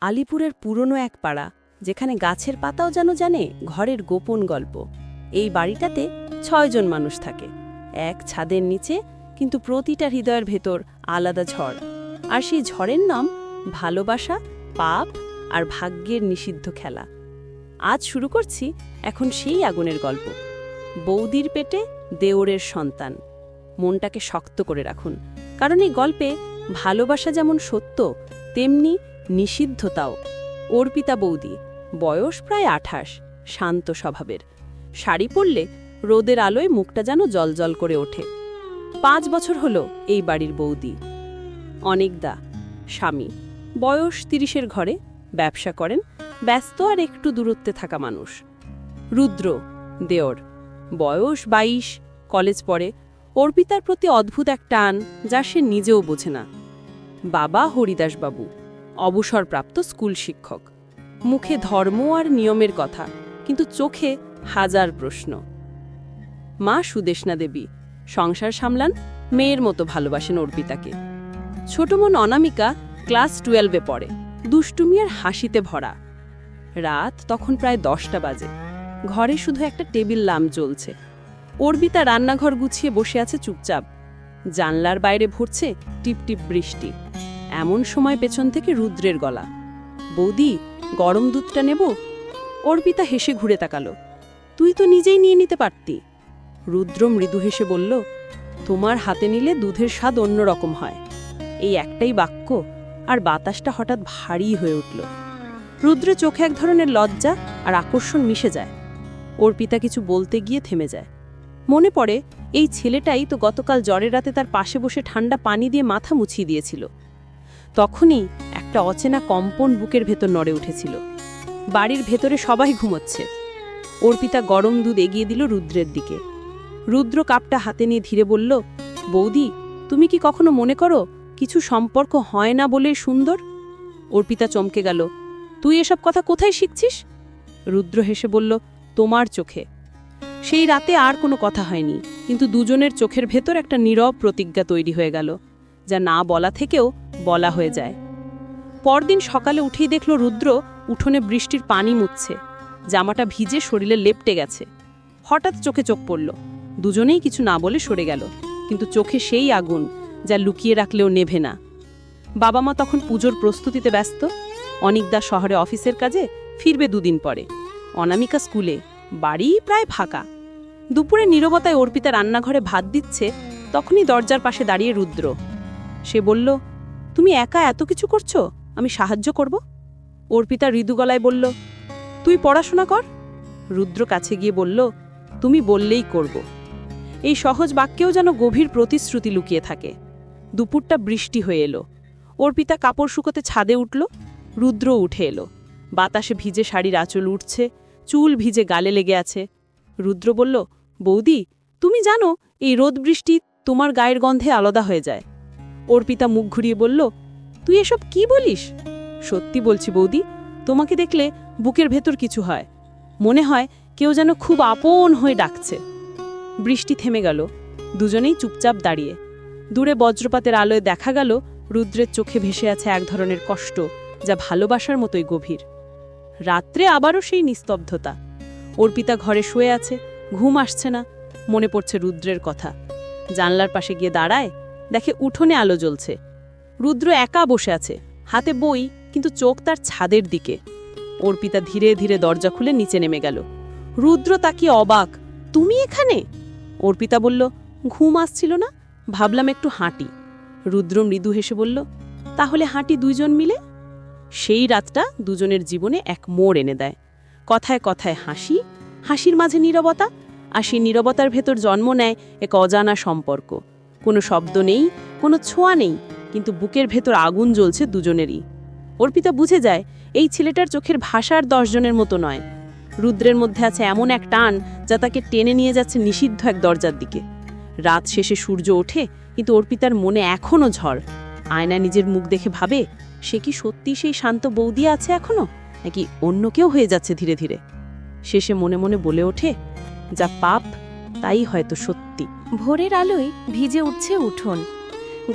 আলিপুরের পুরনো এক পাড়া, যেখানে গাছের পাতাও যেন জানে ঘরের গোপন গল্প। এই বাড়িটাতে ৬ জন মানুষ থাকে, এক ছাদের নিচে, কিন্তু প্রতিটা হৃদয়ের ভেতর আলাদা ঝড়। আর সেই ঝড়ের নাম ভালোবাসা, পাপ আর ভাগ্যের নিষিদ্ধ খেলা। আজ শুরু করছি এখন সেই আগুনের গল্প। বৌদির পেটে দেওরের সন্তান। মনটাকে শক্ত করে রাখুন, কারণ এই গল্পে ভালোবাসা যেমন সত্য, তেমনি নিষিদ্ধতাও। অর্পিতা বৌদি, বয়স প্রায় ২৮, শান্ত স্বভাবের। শাড়ি পরলে রোদের আলোয় মুখটা যেন জলজল করে ওঠে। ৫ বছর হলো এই বাড়ির বৌদি। অনেকদা, স্বামী, বয়স ৩০-এর ঘরে, ব্যবসা করেন, ব্যস্ত আর একটু দূরত্বে থাকা মানুষ। রুদ্র, দেওর, বয়স ২২, কলেজ পড়ে। অর্পিতার প্রতি অদ্ভুত এক টান, যা সে নিজেও বোঝে না। বাবা হরিদাসবাবু, অবসরপ্রাপ্ত স্কুল শিক্ষক। মুখে ধর্ম আর নিয়মের কথা, কিন্তু চোখে হাজার প্রশ্ন। মা সুদেষ্ণা দেবী, সংসার সামলান, মেয়ের মতো ভালোবাসেন অর্পিতাকে। ছোট বোন অনামিকা ক্লাস 12-এ পড়ে, দুষ্টুমি আর হাসিতে ভরা। রাত তখন প্রায় 10টা বাজে। ঘরে শুধু একটা টেবিল ল্যাম্প জ্বলছে। অর্পিতা রান্নাঘর গুছিয়ে বসে আছে চুপচাপ। জানলার বাইরে ভরছে টিপটিপ বৃষ্টি। এমন সময় পেছন থেকে রুদ্রের গলা, বৌদি, গরম দুধটা নেব? অর্পিতা হেসে ঘুরে তাকালো, তুই তো নিজেই নিয়ে নিতে পারতি। রুদ্র মৃদু হেসে বলল, তোমার হাতে নিলে দুধের স্বাদ অন্যরকম হয়। এই একটাই বাক্য, আর বাতাসটা হঠাৎ ভারী হয়ে উঠল। রুদ্রের চোখে এক ধরনের লজ্জা আর আকর্ষণ মিশে যায়। অর্পিতা কিছু বলতে গিয়ে থেমে যায়। মনে পড়ে, এই ছেলেটাই তো গতকাল জ্বরের রাতে তার পাশে বসে ঠান্ডা পানি দিয়ে মাথা মুছিয়ে দিয়েছিল। তখনই একটা অচেনা কম্পন বুকের ভেতর নড়ে উঠেছিল। বাড়ির ভেতরে সবাই ঘুমোচ্ছে। অর্পিতা গরম দুধ এগিয়ে দিল রুদ্রের দিকে। রুদ্র কাপটা হাতে নিয়ে ধীরে বলল, বৌদি, তুমি কি কখনো মনে করো কিছু সম্পর্ক হয় না বলেই সুন্দর? অর্পিতা চমকে গেল, তুই এসব কথা কোথায় শিখছিস? রুদ্র হেসে বলল, তোমার চোখে। সেই রাতে আর কোনো কথা হয়নি, কিন্তু দুজনের চোখের ভেতর একটা নীরব প্রতিজ্ঞা তৈরি হয়ে গেল, যা না বলা থেকেও বলা হয়ে যায়। পরদিন সকালে উঠেই দেখল রুদ্র উঠোনে বৃষ্টির পানি মুছছে। জামাটা ভিজে শরীরে লেপটে গেছে। হঠাৎ চোখে চোখ পড়ল। দুজনেই কিছু না বলে সরে গেল, কিন্তু চোখে সেই আগুন, যা লুকিয়ে রাখলেও নেভে না। বাবা মা তখন পুজোর প্রস্তুতিতে ব্যস্ত। অনিকদা শহরে অফিসের কাজে, ফিরবে 2 দিন পরে। অনামিকা স্কুলে, বাড়ি প্রায় ফাঁকা। দুপুরে নীরবতায় অর্পিতা রান্নাঘরে ভাত দিচ্ছে, তখনই দরজার পাশে দাঁড়িয়ে রুদ্র। সে বলল, তুমি একা এত কিছু করছো, আমি সাহায্য করব? অর্পিতা মৃদু গলায় বলল, তুই পড়াশোনা কর। রুদ্র কাছে গিয়ে বলল, তুমি বললেই করব। এই সহজ বাক্যেও যেন গভীর প্রতিশ্রুতি লুকিয়ে থাকে। দুপুরটা বৃষ্টি হয়ে এলো। অর্পিতা কাপড় শুকোতে ছাদে উঠল। রুদ্র উঠে এলো। বাতাসে ভিজে শাড়ির আঁচল উঠছে, চুল ভিজে গালে লেগে আছে। রুদ্র বলল, বৌদি, তুমি জানো এই রোদ বৃষ্টি তোমার গায়ের গন্ধে আলাদা হয়ে যায়। অর্পিতা মুখ ঘুরিয়ে বলল, তুই এসব কি বলিস? সত্যি বলছি বৌদি, তোমাকে দেখলে বুকের ভেতর কিছু হয়, মনে হয় কেউ যেন খুব আপন হয়ে ডাকছে। বৃষ্টি থেমে গেল। দুজনেই চুপচাপ দাঁড়িয়ে। দূরে বজ্রপাতের আলোয় দেখা গেল রুদ্রের চোখে ভেসে আছে এক ধরনের কষ্ট, যা ভালোবাসার মতোই গভীর। রাত্রে আবারও সেই নিস্তব্ধতা। অর্পিতা ঘরে শুয়ে আছে, ঘুম আসছে না। মনে পড়ছে রুদ্রের কথা। জানলার পাশে গিয়ে দাঁড়ায়, দেখে উঠোনে আলো জ্বলছে। রুদ্র একা বসে আছে, হাতে বই, কিন্তু চোখ তার ছাদের দিকে। অর্পিতা ধীরে ধীরে দরজা খুলে নিচে নেমে গেল। রুদ্র তাকিয়ে অবাক, তুমি এখানে? অর্পিতা বলল, ঘুম আসছিল না, ভাবলাম একটু হাঁটি। রুদ্র মৃদু হেসে বলল, তাহলে হাঁটি 2 জন মিলে। সেই রাতটা দুজনের জীবনে এক মোড় এনে দেয়। কথায় কথায় হাসি, হাসির মাঝে নীরবতা, আর সেই নীরবতার ভেতর জন্ম নেয় এক অজানা সম্পর্ক। কোনো শব্দ নেই, কোনো ছোঁয়া নেই, কিন্তু বুকের ভেতর আগুন জ্বলছে দুজনেরই। অর্পিতা বুঝে যায়, এই ছেলেটার চোখের ভাষা আর 10 জনের মতো নয়। রুদ্রের মধ্যে আছে এমন এক টান, যা তাকে টেনে নিয়ে যাচ্ছে নিষিদ্ধ এক দরজার দিকে। রাত শেষে সূর্য ওঠে, কিন্তু অর্পিতার মনে এখনও ঝড়। আয়নায় নিজের মুখ দেখে ভাবে, সে কি সত্যি সেই শান্ত বৌদি আছে এখনো, নাকি অন্য কেউ হয়ে যাচ্ছে ধীরে ধীরে। শেষে মনে মনে বলে ওঠে, যা পাপ তাই হয়তো সত্যি। ভোরের আলোয় ভিজে উঠছে উঠোন।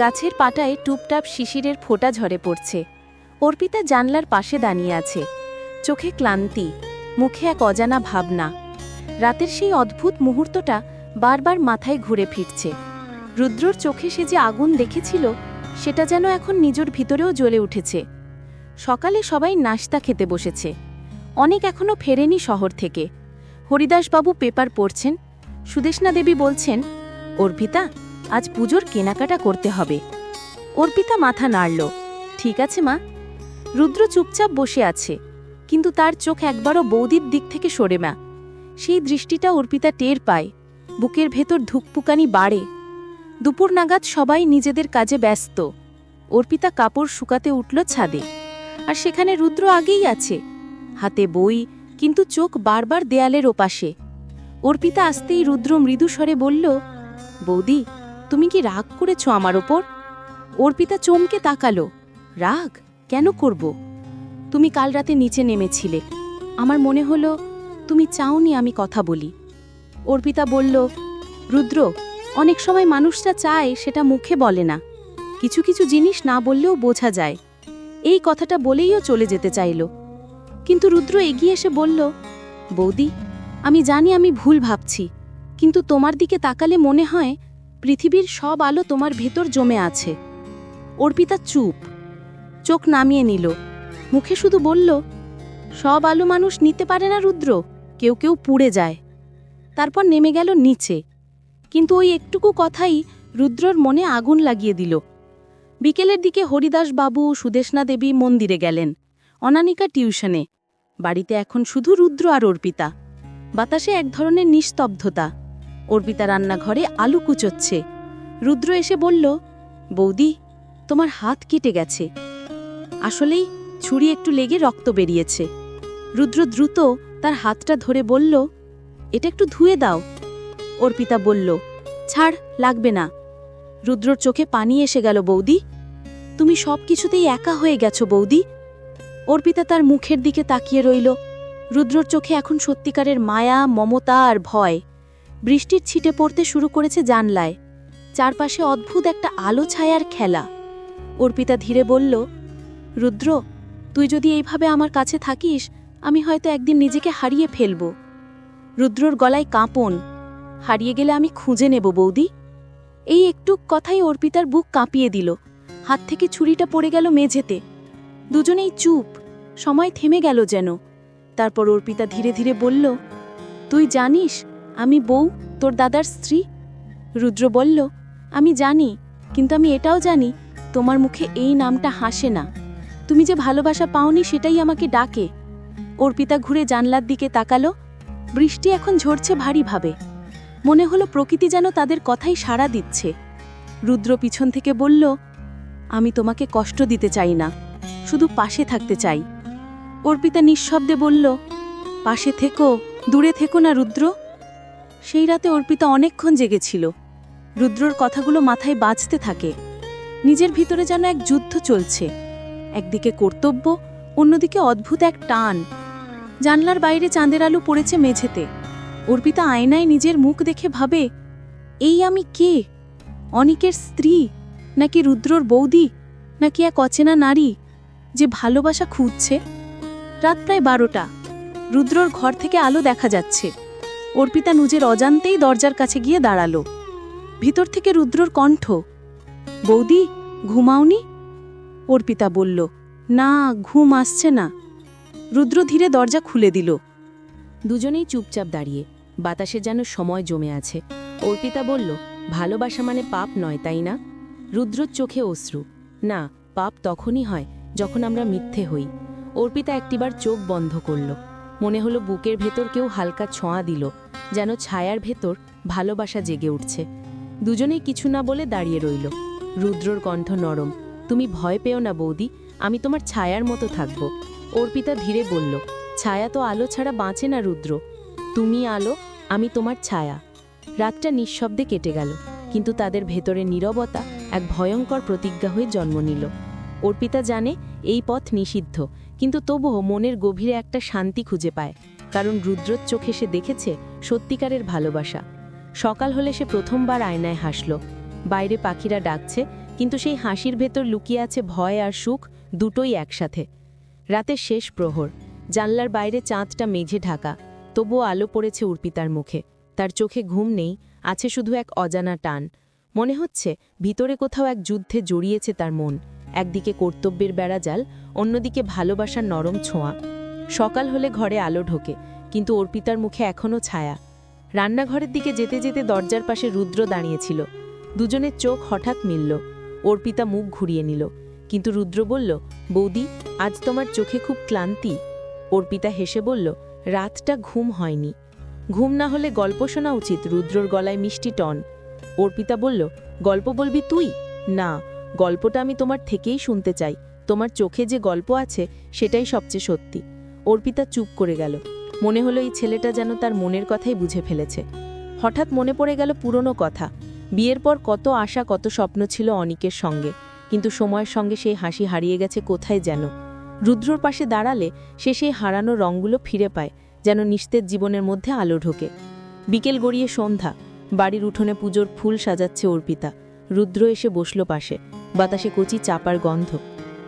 গাছের পাতায় টুপটাপ শিশিরের ফোঁটা ঝরে পড়ছে। অর্পিতা জানলার পাশে দাঁড়িয়ে আছে, চোখে ক্লান্তি, মুখে এক অজানা ভাবনা। রাতের সেই অদ্ভুত মুহূর্তটা বারবার মাথায় ঘুরে ফিরছে। রুদ্রর চোখে সে যে আগুন দেখেছিল সেটা যেন এখন নিজের ভিতরেও জ্বলে উঠেছে। সকালে সবাই নাশতা খেতে বসেছে। অনেক এখনো ফেরেনি শহর থেকে। হরিদাসবাবু পেপার পড়ছেন, সুদেষ্ণা দেবী বলছেন, অর্পিতা, আজ পুজোর কেনাকাটা করতে হবে। অর্পিতা মাথা নাড়ল, ঠিক আছে মা। রুদ্র চুপচাপ বসে আছে, কিন্তু তার চোখ একবারও বৌদির দিক থেকে সরে না। সেই দৃষ্টিটা অর্পিতা টের পায়, বুকের ভেতর ধুকপুকানি বাড়ে। দুপুর নাগাদ সবাই নিজেদের কাজে ব্যস্ত। অর্পিতা কাপড় শুকাতে উঠল ছাদে, আর সেখানে রুদ্র আগেই আছে, হাতে বই, কিন্তু চোখ বারবার দেয়ালের ওপাশে। অর্পিতা আসতেই রুদ্র মৃদু স্বরে বলল, বৌদি, তুমি কি রাগ করেছ আমার ওপর? অর্পিতা চমকে তাকালো, রাগ কেন করব? তুমি কাল রাতে নিচে নেমেছিলে, আমার মনে হলো তুমি চাওনি আমি কথা বলি। অর্পিতা বলল, রুদ্র, অনেক সময় মানুষটা চায় সেটা মুখে বলে না, কিছু কিছু জিনিস না বললেও বোঝা যায়। এই কথাটা বলেইও চলে যেতে চাইল, কিন্তু রুদ্র এগিয়ে এসে বলল, বৌদি, আমি জানি আমি ভুল ভাবছি, কিন্তু তোমার দিকে তাকালে মনে হয় পৃথিবীর সব আলো তোমার ভেতর জমে আছে। অর্পিতা চুপ, চোখ নামিয়ে নিল, মুখে শুধু বলল, সব আলো মানুষ নিতে পারে না রুদ্র, কেউ কেউ পুড়ে যায়। তারপর নেমে গেল নিচে, কিন্তু ওই একটুকু কথাই রুদ্রর মনে আগুন লাগিয়ে দিল। বিকেলের দিকে হরিদাসবাবু, সুদেষ্ণা দেবী মন্দিরে গেলেন, অনামিকা টিউশনে। বাড়িতে এখন শুধু রুদ্র আর অর্পিতা। বাতাসে এক ধরনের নিস্তব্ধতা। অর্পিতা রান্নাঘরে আলু কুচোচ্ছে। রুদ্র এসে বলল, বৌদি, তোমার হাত কেটে গেছে। আসলেই ছুরি একটু লেগে রক্ত বেরিয়েছে। রুদ্র দ্রুত তার হাতটা ধরে বলল, এটা একটু ধুয়ে দাও। অর্পিতা বলল, ছাড়, লাগবে না। রুদ্রর চোখে পানি এসে গেল, বৌদি, তুমি সব কিছুতেই একা হয়ে গেছো বৌদি। অর্পিতা তার মুখের দিকে তাকিয়ে রইল। রুদ্রর চোখে এখন সত্যিকারের মায়া, মমতা আর ভয়। বৃষ্টির ছিটে পড়তে শুরু করেছে জানলায়। চারপাশে অদ্ভুত একটা আলো ছায়ার খেলা। অর্পিতা ধীরে বলল, রুদ্র, তুই যদি এইভাবে আমার কাছে থাকিস, আমি হয়তো একদিন নিজেকে হারিয়ে ফেলব। রুদ্রর গলায় কাঁপন, হারিয়ে গেলে আমি খুঁজে নেব বৌদি। এই একটু কথাই অর্পিতার বুক কাঁপিয়ে দিল। হাত থেকে ছুরিটা পড়ে গেল মেঝেতে। দুজনেই চুপ, সময় থেমে গেল যেন। তারপর অর্পিতা ধীরে ধীরে বলল, তুই জানিস আমি বউ, তোর দাদার স্ত্রী? রুদ্র বলল, আমি জানি, কিন্তু আমি এটাও জানি তোমার মুখে এই নামটা হাসে না। তুমি যে ভালোবাসা পাওনি সেটাই আমাকে ডাকে। অর্পিতা ঘুরে জানলার দিকে তাকালো। বৃষ্টি এখন ঝরছে ভারীভাবে। মনে হলো প্রকৃতি যেন তাদের কথাই সাড়া দিচ্ছে। রুদ্র পিছন থেকে বলল, আমি তোমাকে কষ্ট দিতে চাই না, শুধু পাশে থাকতে চাই। অর্পিতা নিঃশব্দে বলল, পাশে থেকো, দূরে থেকো না রুদ্র। সেই রাতে অর্পিতা অনেকক্ষণ জেগেছিল। রুদ্রর কথাগুলো মাথায় বাজতে থাকে। নিজের ভিতরে যেন এক যুদ্ধ চলছে, একদিকে কর্তব্য, অন্যদিকে অদ্ভুত এক টান। জানলার বাইরে চাঁদের আলো পড়েছে মেঝেতে। অর্পিতা আয়নায় নিজের মুখ দেখে ভাবে, এই আমি কে? অনিকের স্ত্রী, নাকি রুদ্রর বৌদি, নাকি এক অচেনা নারী যে ভালোবাসা খুঁজছে? রাত প্রায় 12টা। রুদ্রর ঘর থেকে আলো দেখা যাচ্ছে। অর্পিতা নিজের অজান্তেই দরজার কাছে গিয়ে দাঁড়ালো। ভিতর থেকে রুদ্রর কণ্ঠ, বৌদি, ঘুমাওনি? অর্পিতা বলল, না, ঘুম আসছে না। রুদ্র ধীরে দরজা খুলে দিল। দুজনেই চুপচাপ দাঁড়িয়ে, বাতাসে যেন সময় জমে আছে। অর্পিতা বলল, ভালোবাসা মানে পাপ নয়, তাই না? রুদ্রর চোখে অশ্রু, না, পাপ তখনই হয় যখন আমরা মিথ্যে হই। অর্পিতা একটিবার চোখ বন্ধ করল। মনে হলো বুকের ভেতর কেউ হালকা ছোঁয়া দিল, যেন ছায়ার ভেতর ভালোবাসা জেগে উঠছে। দুজনেই কিছু না বলে দাঁড়িয়ে রইল। রুদ্রর কণ্ঠ নরম, তুমি ভয় পেও না বৌদি, আমি তোমার ছায়ার মতো থাকব। অর্পিতা ধীরে বলল, ছায়া তো আলো ছাড়া বাঁচে না রুদ্র, তুমি আলো, আমি তোমার ছায়া। রাতটা নিঃশব্দে কেটে গেল, কিন্তু তাদের ভেতরে নীরবতা এক ভয়ঙ্কর প্রতিজ্ঞা হয়ে জন্ম নিল। অর্পিতা জানে এই পথ নিষিদ্ধ, কিন্তু তবুও মনের গভীরে একটা শান্তি খুঁজে পায়, কারণ রুদ্রর চোখে সে দেখেছে সত্যিকারের ভালোবাসা। সকাল হলে সে প্রথমবার আয়নায় হাসল। বাইরে পাখিরা ডাকছে, কিন্তু সেই হাসির ভেতর লুকিয়ে আছে ভয় আর সুখ, দুটোই একসাথে। রাতের শেষ প্রহর, জানলার বাইরে চাঁদটা মেঝে ঢাকা, তবুও আলো পড়েছে অর্পিতার মুখে। তার চোখে ঘুম নেই, আছে শুধু এক অজানা টান। মনে হচ্ছে ভিতরে কোথাও এক যুদ্ধে জড়িয়েছে তার মন, একদিকে কর্তব্যের বেড়াজাল, অন্যদিকে ভালোবাসার নরম ছোঁয়া। সকাল হলে ঘরে আলো ঢোকে, কিন্তু অর্পিতার মুখে এখনও ছায়া। রান্নাঘরের দিকে যেতে যেতে দরজার পাশে রুদ্র দাঁড়িয়েছিল। দুজনের চোখ হঠাৎ মিলল। অর্পিতা মুখ ঘুরিয়ে নিল, কিন্তু রুদ্র বলল, বৌদি, আজ তোমার চোখে খুব ক্লান্তি। অর্পিতা হেসে বলল, রাতটা ঘুম হয়নি। ঘুম না হলে গল্প শোনা উচিত। রুদ্রর গলায় মিষ্টি টন। অর্পিতা বলল, গল্প বলবি তুই? না, গল্পটা আমি তোমার থেকেই শুনতে চাই। তোমার চোখে যে গল্প আছে সেটাই সবচেয়ে সত্যি। অর্পিতা চুপ করে গেল। মনে হলো এই ছেলেটা যেন তার মনের কথাই বুঝে ফেলেছে। হঠাৎ মনে পড়ে গেল পুরনো কথা। বিয়ের পর কত আশা, কত স্বপ্ন ছিল অনিকের সঙ্গে, কিন্তু সময়ের সঙ্গে সেই হাসি হারিয়ে গেছে কোথায় যেন। রুদ্রর পাশে দাঁড়ালে সে সেই হারানো রঙগুলো ফিরে পায়, যেন নিস্তেজ জীবনের মধ্যে আলো ঢোকে। বিকেল গড়িয়ে সন্ধ্যা, বাড়ির উঠোনে পুজোর ফুল সাজাচ্ছে অর্পিতা। রুদ্র এসে বসল পাশে, বাতাসে কচি চাপার গন্ধ।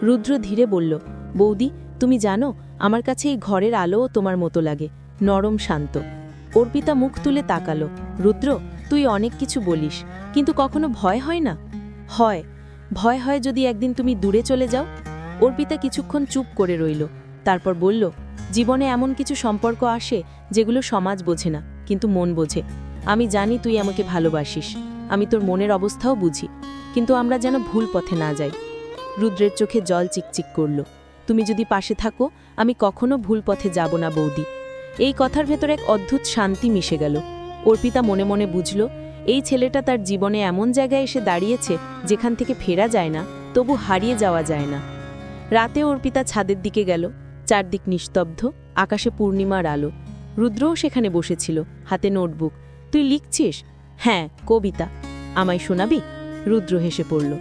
রুদ্র ধীরে বলল, বৌদি, তুমি জানো, আমার কাছে এই ঘরের আলোও তোমার মতো লাগে, নরম শান্ত। অর্পিতা মুখ তুলে তাকালো। রুদ্র, তুই অনেক কিছু বলিস, কিন্তু কখনো ভয় হয় না? হয়, ভয় হয় যদি একদিন তুমি দূরে চলে যাও। অর্পিতা কিছুক্ষণ চুপ করে রইল, তারপর বলল, জীবনে এমন কিছু সম্পর্ক আসে যেগুলো সমাজ বোঝে না, কিন্তু মন বোঝে। আমি জানি তুই আমাকে ভালোবাসিস, আমি তোর মনের অবস্থাও বুঝি, কিন্তু আমরা যেন ভুল পথে না যাই। রুদ্রের চোখে জল চিকচিক করল। তুমি যদি পাশে থাকো, আমি কখনো ভুল পথে যাব না বৌদি। এই কথার ভেতর এক অদ্ভুত শান্তি মিশে গেল। অর্পিতা মনে মনে বুঝল, এই ছেলেটা তার জীবনে এমন জায়গায় এসে দাঁড়িয়েছে যেখান থেকে ফেরা যায় না, তবু হারিয়ে যাওয়া যায় না। রাতে অর্পিতা ছাদের দিকে গেল। চারদিক নিস্তব্ধ, আকাশে পূর্ণিমার আলো। রুদ্রও সেখানে বসেছিল, হাতে নোটবুক। তুই লিখছিস? হ্যাঁ, কবিতা। আমায় শোনাবি? রুদ্র হেসে পড়ল।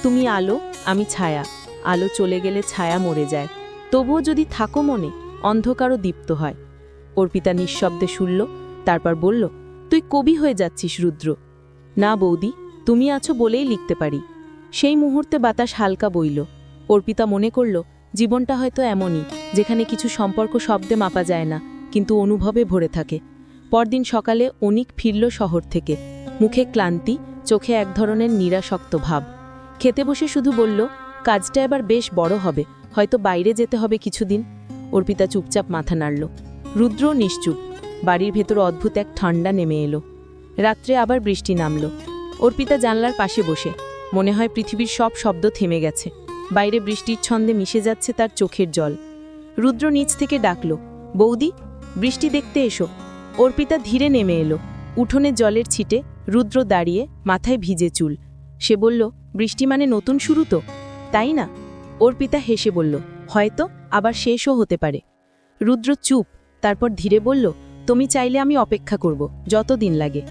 তুমি আলো, আমি ছায়া। আলো চলে গেলে ছায়া মরে যায়, তবুও যদি থাকো মনে, অন্ধকারও দীপ্ত হয়। অর্পিতা নিঃশব্দে শুনল, তারপর বলল, তুই কবি হয়ে যাচ্ছিস রুদ্র। না বৌদি, তুমি আছো বলেই লিখতে পারি। সেই মুহূর্তে বাতাস হালকা বইল। অর্পিতা মনে করল, জীবনটা হয়তো এমনই, যেখানে কিছু সম্পর্ক শব্দে মাপা যায় না, কিন্তু অনুভবে ভরে থাকে। পরদিন সকালে অনিক ফিরল শহর থেকে, মুখে ক্লান্তি, চোখে এক ধরনের নিরাসক্ত ভাব। খেতে বসে শুধু বলল, কাজটা এবার বেশ বড় হবে, হয়তো বাইরে যেতে হবে কিছুদিন। অর্পিতা চুপচাপ মাথা নাড়ল। রুদ্র নিশ্চুপ। বাড়ির ভেতর অদ্ভুত এক ঠান্ডা নেমে এলো। রাত্রে আবার বৃষ্টি নামল। অর্পিতা জানলার পাশে বসে, মনে হয় পৃথিবীর সব শব্দ থেমে গেছে। বাইরে বৃষ্টির ছন্দে মিশে যাচ্ছে তার চোখের জল। রুদ্র নিচ থেকে ডাকল, বৌদি, বৃষ্টি দেখতে এসো। অর্পিতা ধীরে নেমে এলো। উঠোনে জলের ছিটে, রুদ্র দাঁড়িয়ে, মাথায় ভিজে চুল। সে বলল, বৃষ্টি মানে নতুন শুরু তো, তাই না? অর্পিতা হেসে বলল, হয়তো, আবার শেষও হতে পারে। রুদ্র চুপ, তারপর ধীরে বলল, তুমি চাইলে আমি অপেক্ষা করব, যতদিন লাগে।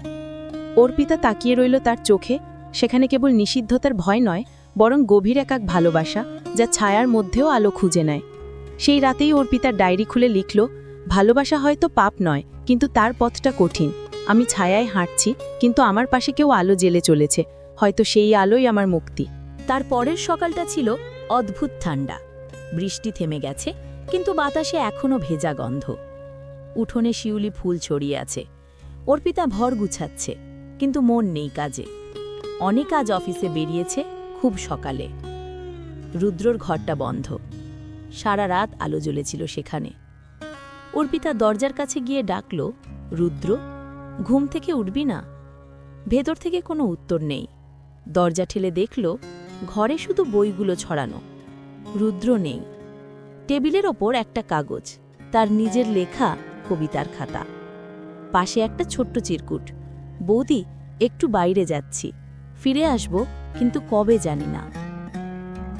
অর্পিতা তাকিয়ে রইল তার চোখে। সেখানে কেবল নিষিদ্ধতার ভয় নয়, বরং গভীর এক ভালোবাসা, যা ছায়ার মধ্যেও আলো খুঁজে নেয়। সেই রাতেই অর্পিতা ডায়েরি খুলে লিখল, ভালোবাসা হয়তো পাপ নয়, কিন্তু তার পথটা কঠিন। আমি ছায়ায় হাঁটছি, কিন্তু আমার পাশে কেউ আলো জ্বেলে চলেছে, হয়তো সেই আলোই আমার মুক্তি। তার পরের সকালটা ছিল অদ্ভুত ঠান্ডা। বৃষ্টি থেমে গেছে, কিন্তু বাতাসে এখনও ভেজা গন্ধ। উঠোনে শিউলি ফুল ছড়িয়ে আছে। অর্পিতা ভর গুছাচ্ছে, কিন্তু মন নেই কাজে। অনেক আজ অফিসে বেরিয়েছে খুব সকালে। রুদ্রর ঘরটা বন্ধ। সারা রাত আলো জ্বলেছিল সেখানে। অর্পিতা দরজার কাছে গিয়ে ডাকল, রুদ্র, ঘুম থেকে উঠবি না? ভেতর থেকে কোনো উত্তর নেই। দরজা ঠেলে দেখল, ঘরে শুধু বইগুলো ছড়ানো। রুদ্র নেই। টেবিলের ওপর একটা কাগজ, তার নিজের লেখা কবিতার খাতা। পাশে একটা ছোট্ট চিরকুট, বৌদি, একটু বাইরে যাচ্ছি, ফিরে আসব, কিন্তু কবে জানি না।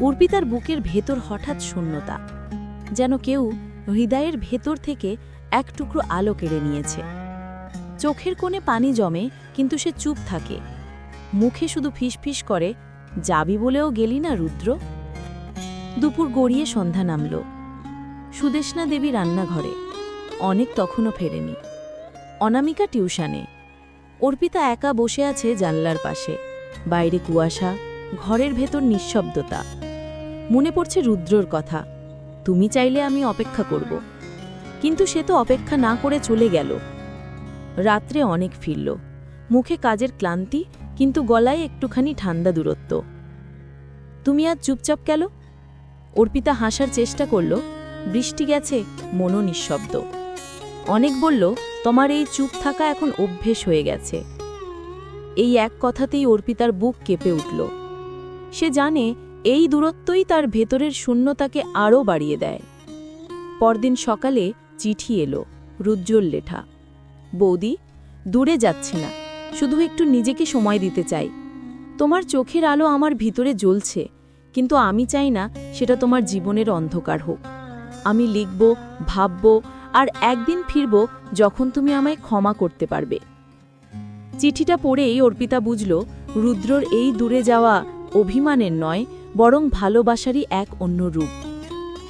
অর্পিতার বুকের ভেতর হঠাৎ শূন্যতা, যেন কেউ হৃদয়ের ভেতর থেকে এক টুকরো আলো কেড়ে নিয়েছে। চোখের কোণে পানি জমে, কিন্তু সে চুপ থাকে। মুখে শুধু ফিসফিস করে, যাবি বলেও গেলি না রুদ্র? দুপুর গড়িয়ে সন্ধ্যা নামল। সুদেষ্ণা দেবী রান্নাঘরে, অনেক তখনও ফেরেনি। অনামিকা টিউশনে। অর্পিতা একা বসে আছে জানলার পাশে। বাইরে কুয়াশা, ঘরের ভেতর নিঃশব্দতা। মনে পড়ছে রুদ্রর কথা। তুমি চাইলে আমি অপেক্ষা করব। কিন্তু সে তো অপেক্ষা না করে চলে গেল। রাত্রে অনেক ফিরল, মুখে কাজের ক্লান্তি, কিন্তু গলায় একটুখানি ঠান্ডা দূরত্ব। তুমি আজ চুপচাপ গেল? অর্পিতা হাসার চেষ্টা করল। বৃষ্টি গেছে, মনও নিঃশব্দ। অনেক বলল, তোমার এই চুপ থাকা এখন অভ্যেস হয়ে গেছে। এই এক কথাতেই অর্পিতার বুক কেঁপে উঠল। সে জানে এই দূরত্বই তার ভেতরের শূন্যতাকে আরও বাড়িয়ে দেয়। পরদিন সকালে চিঠি এলো, রুদ্রর লেখা। বৌদি, দূরে যাচ্ছি না, শুধু একটু নিজেকে সময় দিতে চাই। তোমার চোখের আলো আমার ভিতরে জ্বলছে, কিন্তু আমি চাই না সেটা তোমার জীবনের অন্ধকার হোক। আমি লিখব, ভাবব, আর একদিন ফিরব যখন তুমি আমায় ক্ষমা করতে পারবে। চিঠিটা পড়েই অর্পিতা বুঝল, রুদ্রর এই দূরে যাওয়া অভিমানের নয়, বরং ভালোবাসারই এক অন্য রূপ।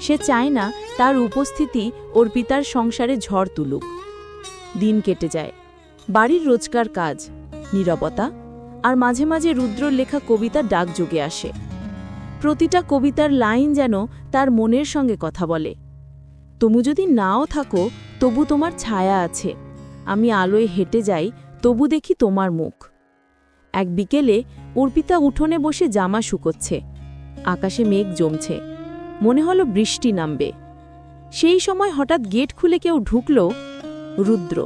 সে চায় না তার উপস্থিতি অর্পিতার সংসারে ঝড় তুলুক। দিন কেটে যায়, বাড়ির রোজকার কাজ, নীরবতা, আর মাঝে মাঝে রুদ্রর লেখা কবিতা ডাকযোগে আসে। প্রতিটা কবিতার লাইন যেন তার মনের সঙ্গে কথা বলে। তুমি যদি নাও থাকো, তবু তোমার ছায়া আছে। আমি আলোয় হেঁটে যাই, তবু দেখি তোমার মুখ। এক বিকেলে অর্পিতা উঠোনে বসে জামা শুকোচ্ছে। আকাশে মেঘ জমছে, মনে হলো বৃষ্টি নামবে। সেই সময় হঠাৎ গেট খুলে কেউ ঢুকল। রুদ্র।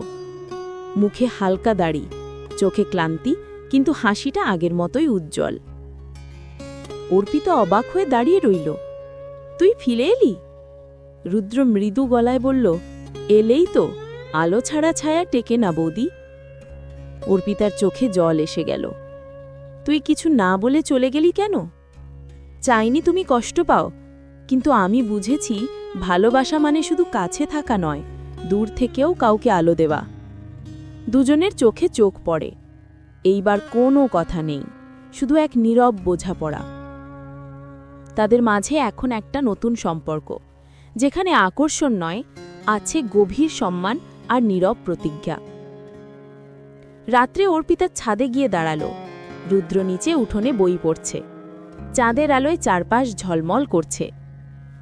মুখে হালকা দাড়ি, চোখে ক্লান্তি, কিন্তু হাসিটা আগের মতোই উজ্জ্বল। অর্পিতা অবাক হয়ে দাঁড়িয়ে রইল। তুই ফিরে এলি? রুদ্র মৃদু গলায় বলল, এলেই তো, আলো ছাড়া ছায়া টেকে না বৌদি। অর্পিতার চোখে জল এসে গেল। তুই কিছু না বলে চলে গেলি কেন? চাইনি তুমি কষ্ট পাও, কিন্তু আমি বুঝেছি ভালোবাসা মানে শুধু কাছে থাকা নয়, দূর থেকেও কাউকে আলো দেওয়া। দুজনের চোখে চোখ পড়ে। এইবার কোনো কথা নেই, শুধু এক নীরব বোঝাপড়া। তাদের মাঝে এখন একটা নতুন সম্পর্ক, যেখানে আকর্ষণ নয়, আছে গভীর সম্মান আর নীরব প্রতিজ্ঞা। রাত্রে অর্পিতার ছাদে গিয়ে দাঁড়ালো। রুদ্র নিচে উঠোনে বই পড়ছে। চাঁদের আলোয় চারপাশ ঝলমল করছে।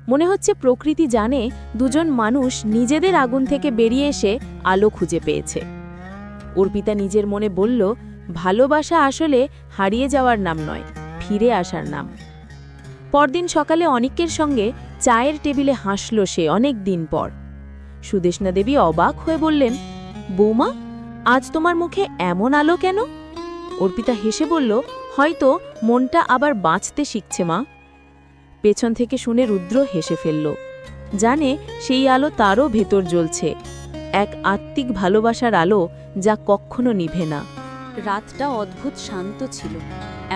মনে হচ্ছে প্রকৃতি জানে দুজন মানুষ নিজেদের আগুন থেকে বেরিয়ে এসে আলো খুঁজে পেয়েছে। অর্পিতা নিজের মনে বলল, ভালোবাসা আসলে হারিয়ে যাওয়ার নাম নয়, ফিরে আসার নাম। পরদিন সকালে অনিকের সঙ্গে চায়ের টেবিলে হাসল সে অনেক দিন পর। সুদেষ্ণা দেবী অবাক হয়ে বললেন, বৌমা, আজ তোমার মুখে এমন আলো কেন? অর্পিতা হেসে বলল, হয়তো মনটা আবার বাঁচতে শিখছে মা। পেছন থেকে শুনে রুদ্র হেসে ফেলল। জানে সেই আলো তারও ভেতর জ্বলছে, এক আত্মিক ভালোবাসার আলো যা কখনো নিভে না। রাতটা অদ্ভুত শান্ত ছিল,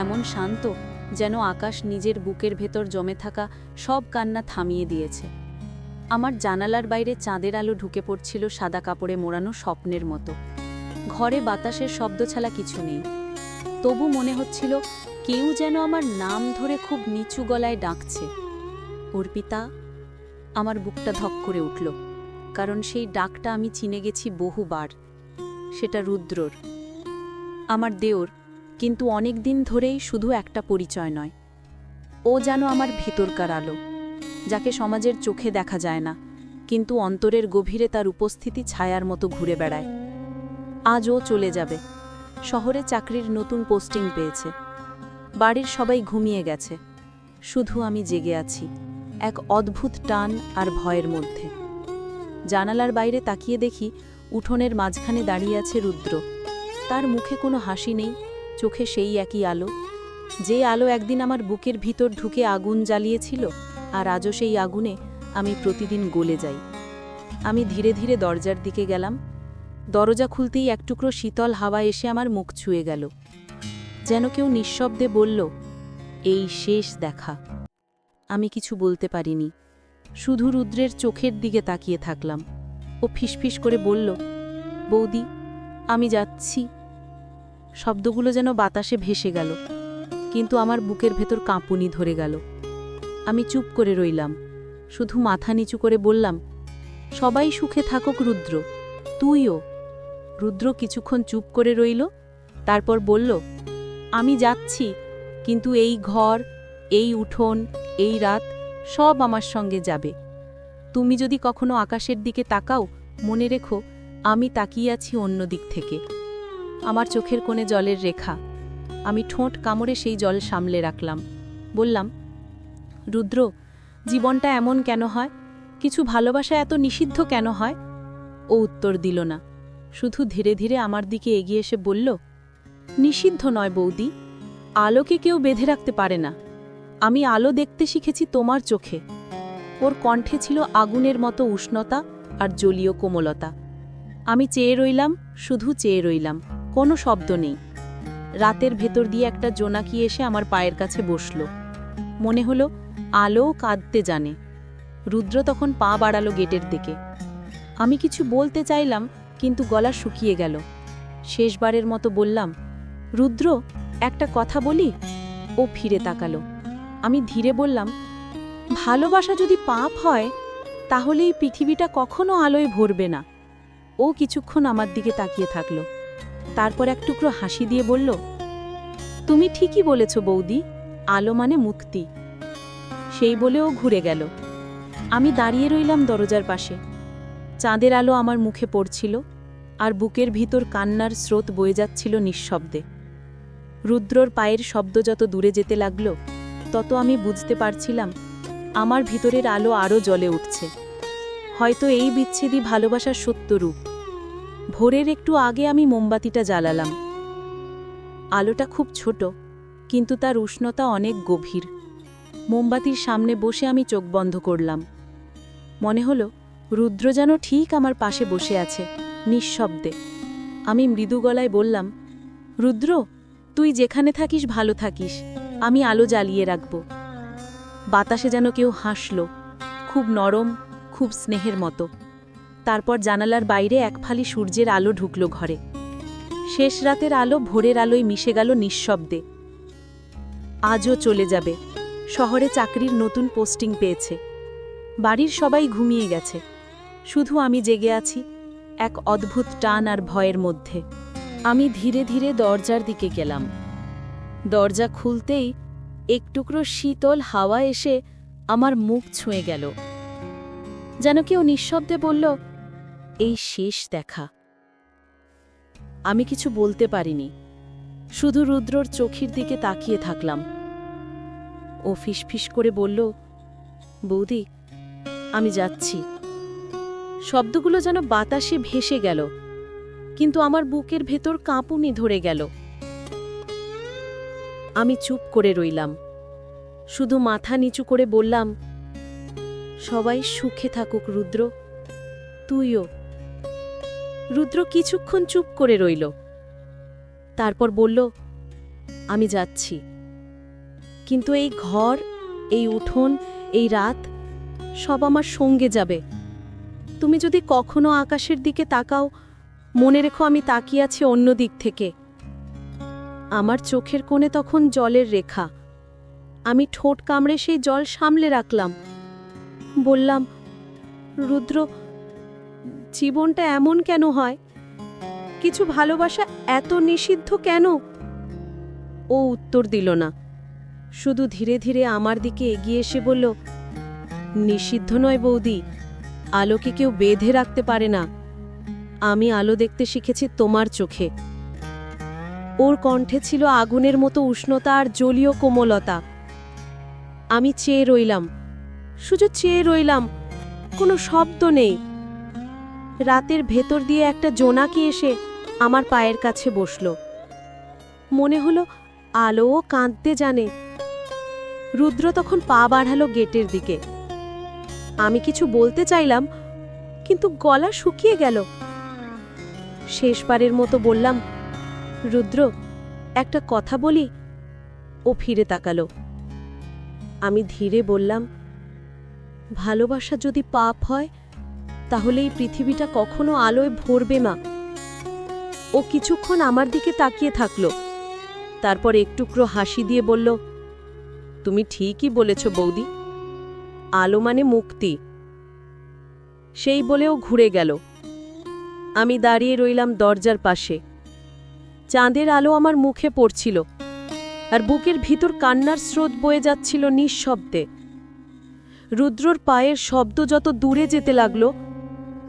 এমন শান্ত যেন আকাশ নিজের বুকের ভেতর জমে থাকা সব কান্না থামিয়ে দিয়েছে। আমার জানালার বাইরে চাঁদের আলো ঢুকে পড়ছিল সাদা কাপড়ে মোড়ানো স্বপ্নের মতো। ঘরে বাতাসের শব্দ ছাড়া কিছু নেই, তবু মনে হচ্ছিল কেউ যেন আমার নাম ধরে খুব নিচু গলায় ডাকছে। অর্পিতা। আমার বুকটা ধক করে উঠল, কারণ সেই ডাকটা আমি চিনে গেছি বহুবার। সেটা রুদ্রর, আমার দেওর, কিন্তু অনেক দিন ধরেই শুধু একটা পরিচয় নয়। ও যেন আমার ভিতরকার আলো, যাকে সমাজের চোখে দেখা যায় না, কিন্তু অন্তরের গভীরে তার উপস্থিতি ছায়ার মতো ঘুরে বেড়ায়। আজ ও চলে যাবে, শহরে চাকরির নতুন পোস্টিং পেয়েছে। বাড়ির সবাই ঘুমিয়ে গেছে, শুধু আমি জেগে আছি, এক অদ্ভুত টান আর ভয়ের মধ্যে। জানালার বাইরে তাকিয়ে দেখি উঠোনের মাঝখানে দাঁড়িয়ে আছে রুদ্র। তার মুখে কোনো হাসি নেই, চোখে সেই একই আলো, যে আলো একদিন আমার বুকের ভিতর ঢুকে আগুন জ্বালিয়েছিল, আর আজও সেই আগুনে আমি প্রতিদিন গলে যাই। আমি ধীরে ধীরে দরজার দিকে গেলাম। দরজা খুলতেই এক টুকরো শীতল হাওয়া এসে আমার মুখ ছুঁয়ে গেল, যেন কেউ নিঃশব্দে বলল, এই শেষ দেখা। আমি কিছু বলতে পারিনি, শুধু রুদ্রের চোখের দিকে তাকিয়ে থাকলাম। ও ফিসফিস করে বলল, বৌদি, আমি যাচ্ছি। শব্দগুলো যেন বাতাসে ভেসে গেল, কিন্তু আমার বুকের ভেতর কাঁপুনি ধরে গেল। আমি চুপ করে রইলাম, শুধু মাথা নিচু করে বললাম, সবাই সুখে থাকুক রুদ্র, তুইও। রুদ্র কিছুক্ষণ চুপ করে রইল, তারপর বলল, আমি যাচ্ছি, কিন্তু এই ঘর, এই উঠোন, এই রাত সব আমার সঙ্গে যাবে। তুমি যদি কখনো আকাশের দিকে তাকাও, মনে রেখো আমি তাকিয়ে আছি অন্য দিক থেকে। আমার চোখের কোণে জলের রেখা। আমি ঠোঁট কামড়ে সেই জল সামলে রাখলাম। বললাম, রুদ্র, জীবনটা এমন কেন হয়? কিছু ভালোবাসা এত নিষিদ্ধ কেন হয়? ও উত্তর দিল না, শুধু ধীরে ধীরে আমার দিকে এগিয়ে এসে বলল, নিষিদ্ধ নয় বৌদি, আলোকে কেউ বেঁধে রাখতে পারে না। আমি আলো দেখতে শিখেছি তোমার চোখে। ওর কণ্ঠে ছিল আগুনের মতো উষ্ণতা আর জলীয় কোমলতা। আমি চেয়ে রইলাম, শুধু চেয়ে রইলাম, কোনো শব্দ নেই। রাতের ভেতর দিয়ে একটা জোনাকি এসে আমার পায়ের কাছে বসল। মনে হলো আলোও কাঁদতে জানে। রুদ্র তখন পা বাড়ালো গেটের দিকে। আমি কিছু বলতে চাইলাম, কিন্তু গলা শুকিয়ে গেল। শেষবারের মতো বললাম, রুদ্র, একটা কথা বলি। ও ফিরে তাকালো। আমি ধীরে বললাম, ভালোবাসা যদি পাপ হয়, তাহলে এই পৃথিবীটা কখনো আলোয় ভরবে না। ও কিছুক্ষণ আমার দিকে তাকিয়ে থাকলো। তারপর এক টুকরো হাসি দিয়ে বলল, তুমি ঠিকই বলেছ বৌদি, আলো মানে মুক্তি। সেই বলে ও ঘুরে গেল। আমি দাঁড়িয়ে রইলাম দরজার পাশে। চাঁদের আলো আমার মুখে পড়ছিল, আর বুকের ভিতর কান্নার স্রোত বয়ে যাচ্ছিল নিঃশব্দে। রুদ্রর পায়ের শব্দ যত দূরে যেতে লাগল, তত আমি বুঝতে পারছিলাম আমার ভিতরের আলো আরও জ্বলে উঠছে। হয়তো এই বিচ্ছেদই ভালোবাসার সত্য রূপ। ভোরের একটু আগে আমি মোমবাতিটা জ্বালালাম। আলোটা খুব ছোট, কিন্তু তার উষ্ণতা অনেক গভীর। মোমবাতির সামনে বসে আমি চোখ বন্ধ করলাম। মনে হলো রুদ্র যেন ঠিক আমার পাশে বসে আছে, নিঃশব্দে। আমি মৃদু গলায় বললাম, রুদ্র, তুই যেখানে থাকিস ভালো থাকিস, আমি আলো জ্বালিয়ে রাখব। বাতাসে যেন কেউ হাসল, খুব নরম, খুব স্নেহের মতো। তারপর জানালার বাইরে এক ফালি সূর্যের আলো ঢুকল ঘরে। শেষ রাতের আলো ভোরের আলোয় মিশে গেল নিঃশব্দে। আজও চলে যাবে। শহরে চাকরির নতুন পোস্টিং পেয়েছে। বাড়ির সবাই ঘুমিয়ে গেছে, শুধু আমি জেগে আছি, এক অদ্ভুত টান আর ভয়ের মধ্যে। আমি ধীরে ধীরে দরজার দিকে গেলাম। দরজা খুলতেই এক টুকরো শীতল হাওয়া এসে আমার মুখ ছুঁয়ে গেল। যেন কেউ নিঃশব্দে বলল, এই শেষ দেখা। আমি কিছু বলতে পারিনি, শুধু রুদ্রর চোখের দিকে তাকিয়ে থাকলাম। ও ফিসফিস করে বলল, বৌদি, আমি যাচ্ছি। শব্দগুলো যেন বাতাসে ভেসে গেল, কিন্তু আমার বুকের ভেতর কাঁপুনি ধরে গেল। আমি চুপ করে রইলাম, শুধু মাথা নিচু করে বললাম, সবাই সুখে থাকুক রুদ্র, তুইও। রুদ্র কিছুক্ষণ চুপ করে রইল, তারপর বলল, আমি যাচ্ছি, কিন্তু এই ঘর, এই উঠোন, এই রাত সব আমার সঙ্গে যাবে। তুমি যদি কখনো আকাশের দিকে তাকাও, মনে রেখো আমি তাকিয়ে আছি অন্য দিক থেকে। আমার চোখের কোণে তখন জলের রেখা। আমি ঠোঁট কামড়ে সেই জল সামলে রাখলাম। বললাম, রুদ্র, জীবনটা এমন কেন হয়? কিছু ভালোবাসা এত নিষিদ্ধ কেন? ও উত্তর দিল না, শুধু ধীরে ধীরে আমার দিকে এগিয়ে এসে বলল, নিষিদ্ধ নয় বৌদি, আলোকে কেউ বেঁধে রাখতে পারে না। আমি আলো দেখতে শিখেছি তোমার চোখে। ওর কণ্ঠে ছিল আগুনের মতো উষ্ণতা আর জলীয় কোমলতা। আমি চেয়ে রইলাম, শুধু চেয়ে রইলাম, কোনো শব্দ নেই। রাতের ভেতর দিয়ে একটা জোনাকি এসে আমার পায়ের কাছে বসল। মনে হলো আলোও কাঁদতে জানে। রুদ্র তখন পা বাড়ালো গেটের দিকে। আমি কিছু বলতে চাইলাম, কিন্তু গলা শুকিয়ে গেল। শেষবারের মতো বললাম, রুদ্র, একটা কথা বলি। ও ফিরে তাকালো। আমি ধীরে বললাম, ভালোবাসা যদি পাপ হয়, তাহলে এই পৃথিবীটা কখনো আলোয় ভরবে না। ও কিছুক্ষণ আমার দিকে তাকিয়ে থাকলো, তারপর একটুকরো হাসি দিয়ে বলল, তুমি ঠিকই বলেছ বৌদি, আলো মানে মুক্তি। সেই বলেও ঘুরে গেল। আমি দাঁড়িয়ে রইলাম দরজার পাশে। চাঁদের আলো আমার মুখে পড়ছিল, আর বুকের ভিতর কান্নার স্রোত বয়ে যাচ্ছিল নিঃশব্দে। রুদ্রর পায়ের শব্দ যত দূরে যেতে লাগলো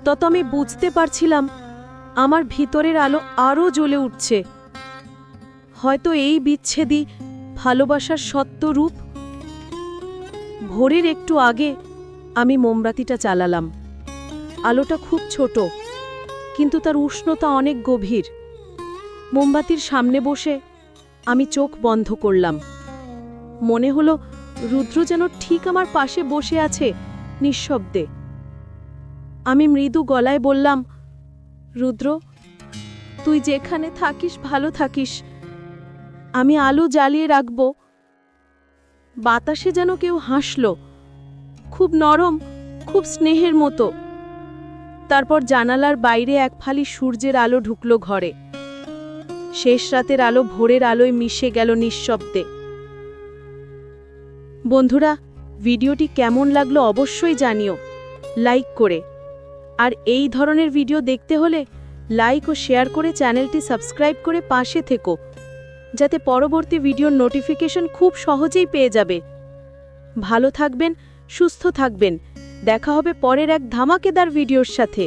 তত আমি বুঝতে পারছিলাম আমার ভিতরের আলো আরও জ্বলে উঠছে। হয়তো এই বিচ্ছেদই ভালোবাসার সত্য রূপ। ভোরের একটু আগে আমি মোমবাতিটা চালালাম। আলোটা খুব ছোট, কিন্তু তার উষ্ণতা অনেক গভীর। মোমবাতির সামনে বসে আমি চোখ বন্ধ করলাম। মনে হলো রুদ্র যেন ঠিক আমার পাশে বসে আছে, নিঃশব্দে। আমি মৃদু গলায় বললাম, রুদ্র, তুই যেখানে থাকিস ভালো থাকিস। আমি আলো জ্বালিয়ে রাখব। বাতাসে যেন কেউ হাসল, খুব নরম, খুব স্নেহের মতো। তারপর জানালার বাইরে এক ফালি সূর্যের আলো ঢুকল ঘরে। শেষ রাতের আলো ভোরের আলোয় মিশে গেল নিঃশব্দে। বন্ধুরা, ভিডিওটি কেমন লাগলো অবশ্যই জানিও, লাইক করে। আর এই ধরনের ভিডিও দেখতে হলে লাইক ও শেয়ার করে চ্যানেলটি সাবস্ক্রাইব করে পাশে থেকো, যাতে পরবর্তী ভিডিওর নোটিফিকেশন খুব সহজেই পেয়ে যাবে। ভালো থাকবেন, সুস্থ থাকবেন। দেখা হবে পরের এক ধামাকেদার ভিডিওর সাথে।